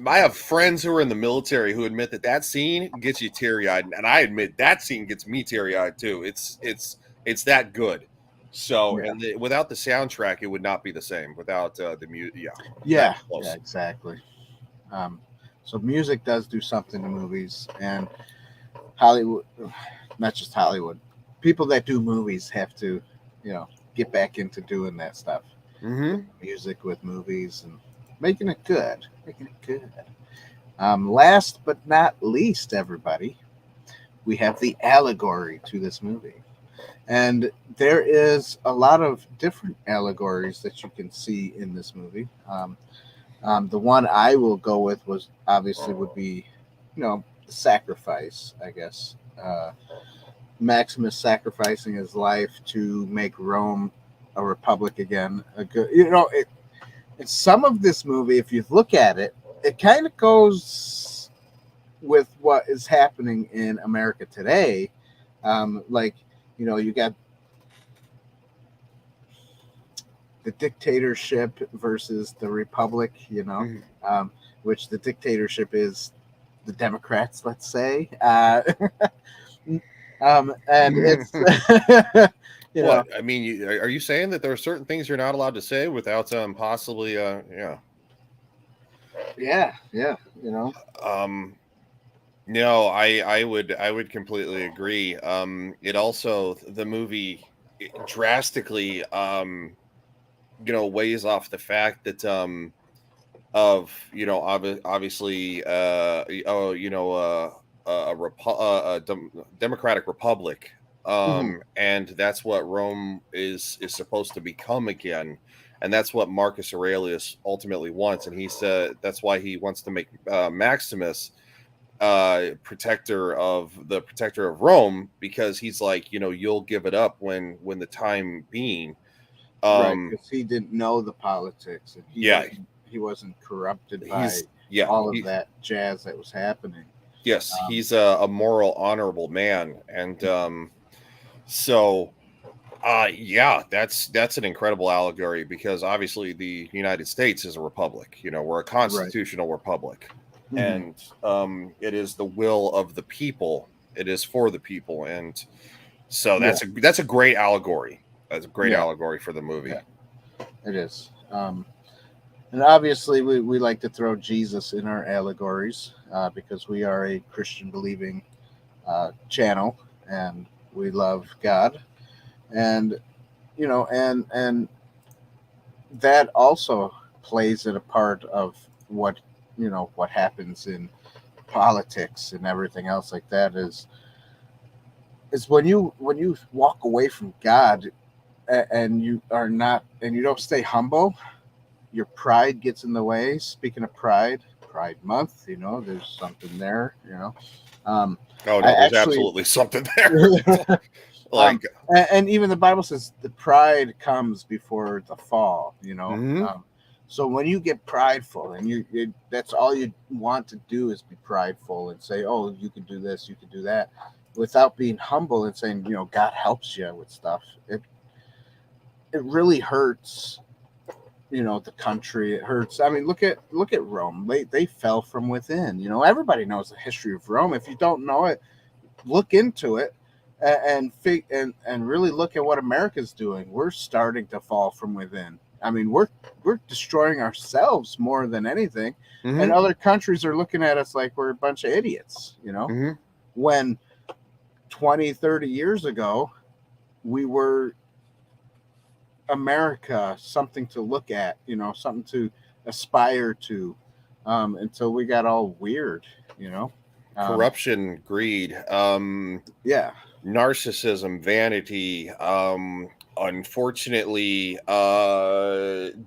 have friends who are in the military who admit that scene gets you teary eyed, and I admit that scene gets me teary eyed too. It's that good. So, and without the soundtrack, it would not be the same. Without the music, yeah, exactly. So music does do something to movies, and Hollywood, not just Hollywood, people that do movies have to, get back into doing that stuff. Music with movies and making it good. Last but not least, everybody, we have the allegory to this movie. And there is a lot of different allegories that you can see in this movie. The one I will go with would be, the sacrifice, I guess. Maximus sacrificing his life to make Rome a republic again. In some of this movie, if you look at it, it kind of goes with what is happening in America today. You got the dictatorship versus the republic, which the dictatorship is the Democrats, let's say. And it's what I mean. Are you saying that there are certain things you're not allowed to say without possibly yeah. No, I would completely agree. It also, the movie drastically weighs off the fact that obviously a democratic republic, and that's what Rome is supposed to become again, and that's what Marcus Aurelius ultimately wants, and he said that's why he wants to make Maximus protector of Rome, because he's like, you'll give it up when the time being, right, because he didn't know the politics, and he wasn't corrupted by all of that jazz that was happening. Yes, he's a moral, honorable man, and that's an incredible allegory, because obviously the United States is a republic. We're a constitutional republic, and it is the will of the people. It is for the people, and so that's a great allegory. That's a great allegory for the movie. Yeah, it is. And obviously, we like to throw Jesus in our allegories because we are a Christian believing channel, and we love God, and and that also plays in a part of what happens in politics and everything else like that. Is when you walk away from God and you don't stay humble, your pride gets in the way. Speaking of Pride Month, there's something there. There's absolutely something there. And even the Bible says the pride comes before the fall. So when you get prideful and that's all you want to do is be prideful and say, oh, you can do this, you can do that, without being humble and saying, God helps you with stuff. It really hurts, the country. It hurts. I mean, look at Rome. They fell from within. Everybody knows the history of Rome. If you don't know it, look into it and really look at what America's doing. We're starting to fall from within. I mean, we're destroying ourselves more than anything. Mm-hmm. And other countries are looking at us like we're a bunch of idiots, mm-hmm. When 20, 30 years ago, we were America, something to look at, something to aspire to, until we got all weird, corruption, greed, narcissism, vanity, unfortunately,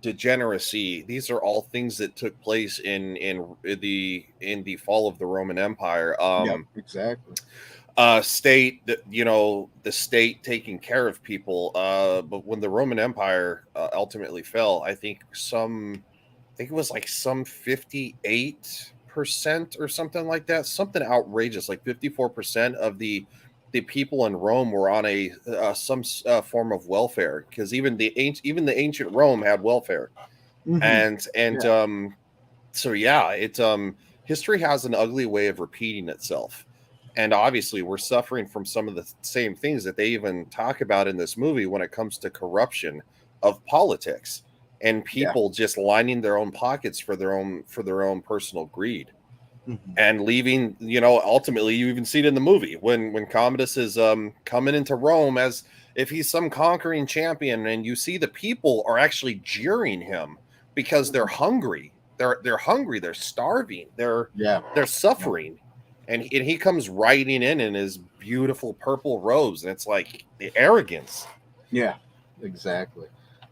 degeneracy. These are all things that took place in the fall of the Roman Empire. Exactly. State that the state taking care of people. But when the Roman Empire ultimately fell, I think it was like some 58% or something like that, something outrageous, like 54% of the people in Rome were on some form of welfare, because even the ancient Rome had welfare. Mm-hmm. History has an ugly way of repeating itself. And obviously, we're suffering from some of the same things that they even talk about in this movie when it comes to corruption of politics and people just lining their own pockets for their own personal greed, mm-hmm. and leaving. Ultimately, you even see it in the movie when Commodus is coming into Rome as if he's some conquering champion, and you see the people are actually jeering him because they're hungry. They're hungry. They're starving. They're suffering. Yeah. And he comes riding in his beautiful purple robes, and it's like the arrogance. Yeah, exactly.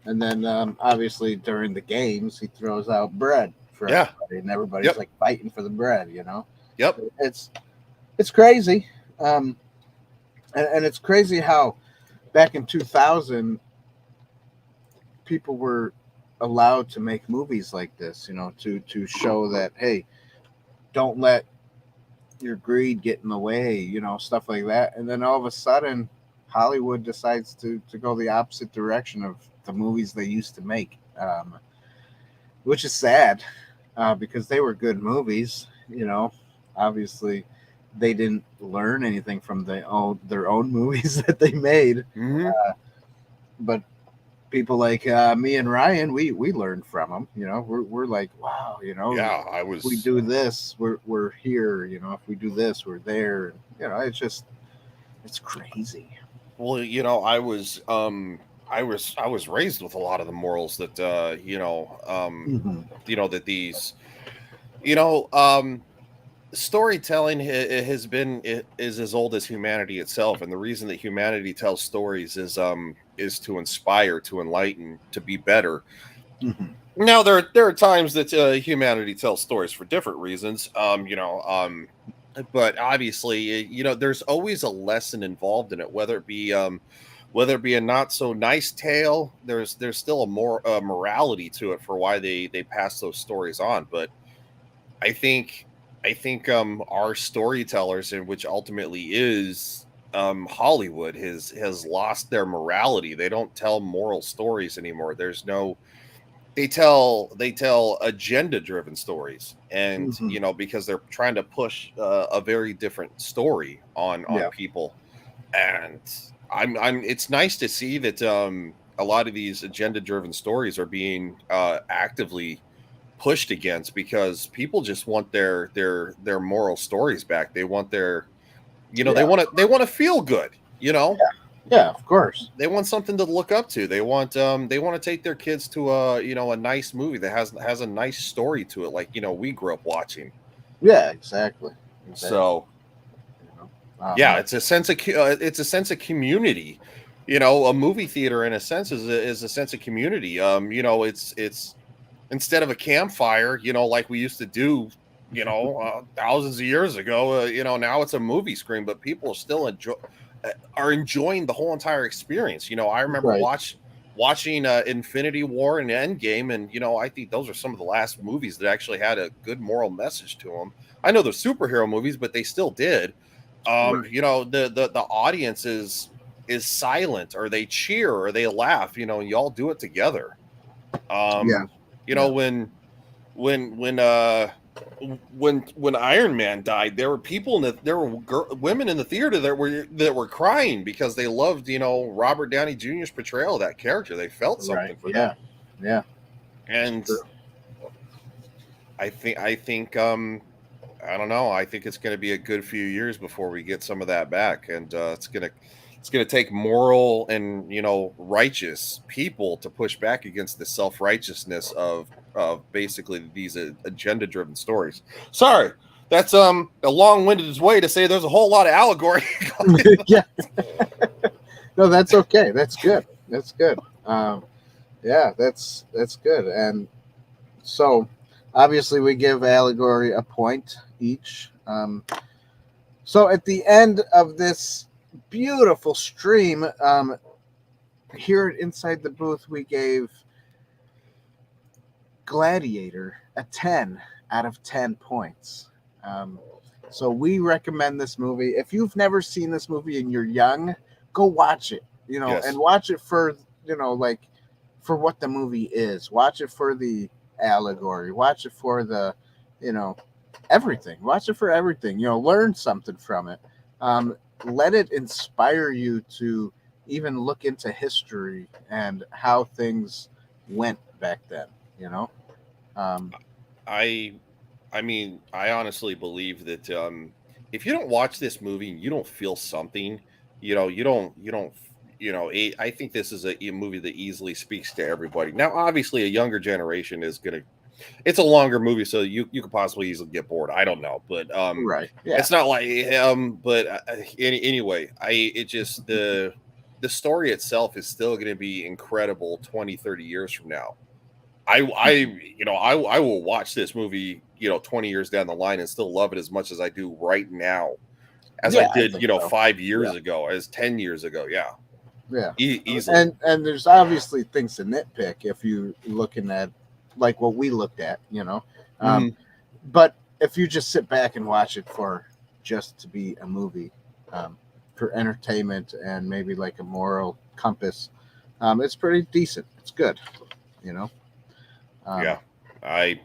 And then obviously during the games, he throws out bread for everybody, and everybody's like fighting for the bread. Yep. It's crazy, and it's crazy how back in 2000, people were allowed to make movies like this. To show that, hey, don't let your greed get in the way, stuff like that. And then all of a sudden, Hollywood decides to go the opposite direction of the movies they used to make, which is sad, because they were good movies. Obviously they didn't learn anything from their own movies that they made. Mm-hmm. But people like me and Ryan, we learned from them. We're like, wow, if we do this, we're here. If we do this, we're there. It's crazy. Well, I was raised with a lot of the morals that mm-hmm. That these storytelling is as old as humanity itself, and the reason that humanity tells stories is to inspire, to enlighten, to be better. Mm-hmm. Now there are times that humanity tells stories for different reasons, but obviously there's always a lesson involved in it, whether it be a not so nice tale. There's still a morality to it for why they pass those stories on. But I think our storytellers, and which ultimately is Hollywood, has lost their morality. They don't tell moral stories anymore. They tell agenda driven stories, and mm-hmm. Because they're trying to push a very different story on people. And it's nice to see that a lot of these agenda driven stories are being actively pushed against, because people just want their moral stories back. They want their they want to feel good. Yeah, of course. They want something to look up to. They want to take their kids to a nice movie that has a nice story to it, like we grew up watching. Yeah, exactly. So it's a sense of community. A movie theater in a sense is a sense of community. It's instead of a campfire, like we used to do, thousands of years ago, now it's a movie screen, but people still enjoying the whole entire experience. I remember watching Infinity War and Endgame, and I think those are some of the last movies that actually had a good moral message to them. I know they're superhero movies, but they still did. The audience is silent, or they cheer, or they laugh, and y'all do it together. When Iron Man died, there were people women in the theater that were crying because they loved, Robert Downey Jr.'s portrayal of that character. They felt something for that. Yeah. And sure. I think I don't know. I think it's going to be a good few years before we get some of that back, and it's going to take moral and righteous people to push back against the self-righteousness of basically these agenda-driven stories. Sorry, that's a long-winded way to say there's a whole lot of allegory. Yeah. No, that's okay. That's good. That's good. Yeah, that's good. And so obviously we give allegory a point each. So at the end of this beautiful stream, here at Inside the Booth, we gave Gladiator a 10 out of 10 points. So we recommend this movie. If you've never seen this movie and you're young, go watch it, Yes. and watch it for, like for what the movie is. Watch it for the allegory. Watch it for the, everything. Watch it for everything. Learn something from it. Let it inspire you to even look into history and how things went back then. I mean, I honestly believe that if you don't watch this movie and you don't feel something, I think this is a movie that easily speaks to everybody. Now, obviously, a younger generation is gonna. It's a longer movie, so you could possibly easily get bored. I don't know, but right. Yeah. It's not like anyway. The story itself is still going to be incredible 20, 30 years from now. I will watch this movie, 20 years down the line and still love it as much as I do right now, as I did, 5 years ago, as 10 years ago. Yeah. Yeah. Easily. And there's obviously things to nitpick if you're looking at like what we looked at, but if you just sit back and watch it for just to be a movie, for entertainment and maybe like a moral compass, it's pretty decent. It's good, Yeah, I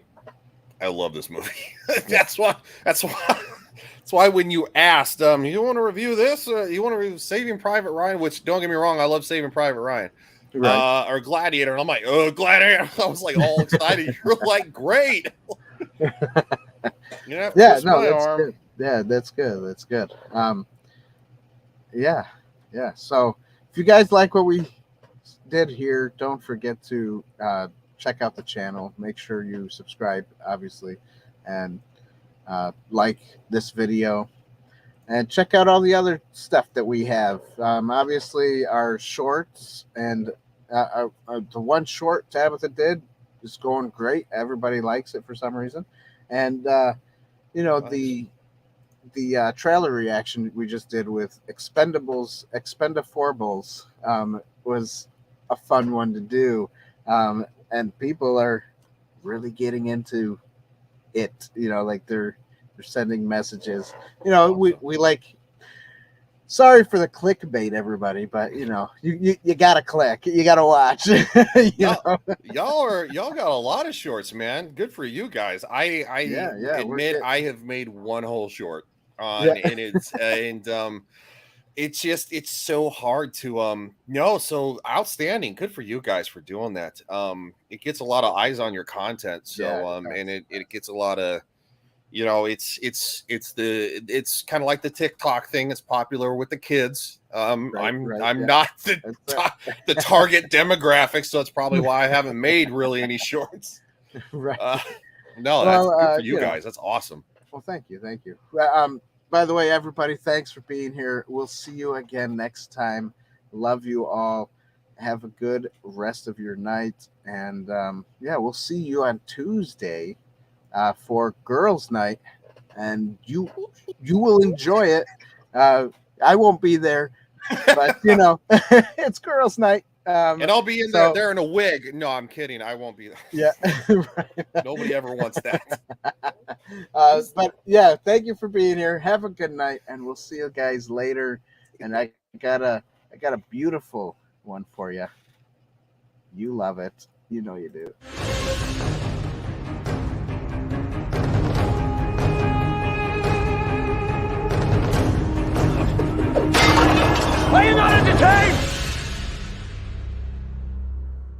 love this movie. That's why when you asked, you want to review this? You want to review Saving Private Ryan? Which, don't get me wrong, I love Saving Private Ryan. Right. Or Gladiator, and I'm like, oh, Gladiator! I was like all excited. You're like, great. Yeah, no, that's good. Yeah, that's good. That's good. Yeah. So if you guys like what we did here, don't forget to check out the channel. Make sure you subscribe, obviously, and like this video. And check out all the other stuff that we have. Obviously, our shorts and the one short Tabitha did is going great. Everybody likes it for some reason. And, the trailer reaction we just did with Expendables was a fun one to do. And people are really getting into it, like they're sending messages. We like, sorry for the clickbait, everybody, but you gotta click, you gotta watch. Y'all got a lot of shorts, man. Good for you guys. I admit I have made one whole short and it's so hard to so outstanding. Good for you guys for doing that. It gets a lot of eyes on your content, so and it gets a lot of, it's kind of like the TikTok thing. It's popular with the kids. I'm not the target demographic, so that's probably why I haven't made really any shorts. Right. That's good for you guys. That's awesome. Well, thank you. By the way, everybody, thanks for being here. We'll see you again next time. Love you all. Have a good rest of your night, and we'll see you on Tuesday for girls' night, and you will enjoy it. I won't be there, but it's girls' night. And I'll be in there in a wig. No, I'm kidding. I won't be. Yeah. Nobody ever wants that. But yeah, thank you for being here. Have a good night, and we'll see you guys later. And I got a beautiful one for you. You love it. You know you do. Are you not entertained?